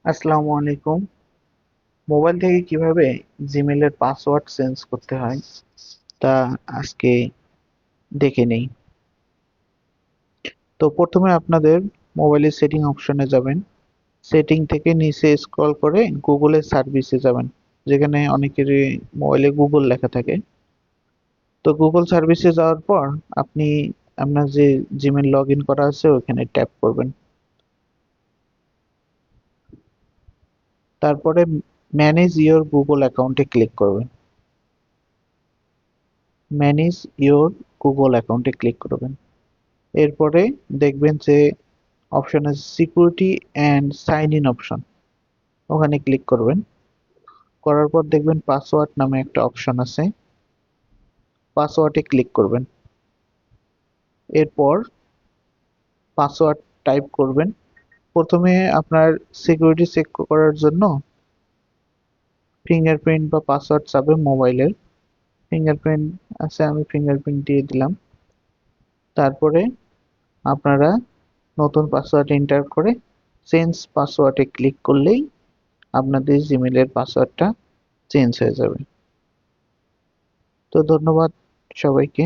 আসসালামু আলাইকুম। মোবাইল থেকে কিভাবে জিমেলের পাসওয়ার্ড চেঞ্জ করতে হয় তা আজকে দেখে নেই। তো প্রথমে আপনাদের মোবাইলের সেটিং অপশনে যাবেন। সেটিং থেকে নিচে স্ক্রল করে গুগলের সার্ভিসে যাবেন, যেখানে অনেকেরই মোবাইলে গুগল লেখা থাকে। তো গুগল সার্ভিসে যাওয়ার পর আপনি আপনার যে জিমেল লগ ইন করা আছে ওখানে ট্যাপ করবেন। তারপরে ম্যানেজ ইওর গুগল অ্যাকাউন্টে ক্লিক করবেন। ম্যানেজ ইওর গুগল অ্যাকাউন্টে ক্লিক করবেন। এরপরে দেখবেন যে অপশন আছে security and sign in option, ওখানে ক্লিক করবেন। করার পর দেখবেন পাসওয়ার্ড নামে একটা অপশন আছে, পাসওয়ার্ডে ক্লিক করবেন। এরপর পাসওয়ার্ড টাইপ করবেন। প্রথমে আপনার সিকিউরিটি চেক করার জন্য ফিঙ্গারপ্রিন্ট বা পাসওয়ার্ড চাবে মোবাইলের। ফিঙ্গারপ্রিন্ট আছে, আমি ফিঙ্গারপ্রিন্ট দিয়ে দিলাম। তারপরে আপনারা নতুন পাসওয়ার্ড এন্টার করে চেঞ্জ পাসওয়ার্ডে ক্লিক করলেই আপনাদের জিমেলের পাসওয়ার্ডটা চেঞ্জ হয়ে যাবে। তো ধন্যবাদ সবাইকে।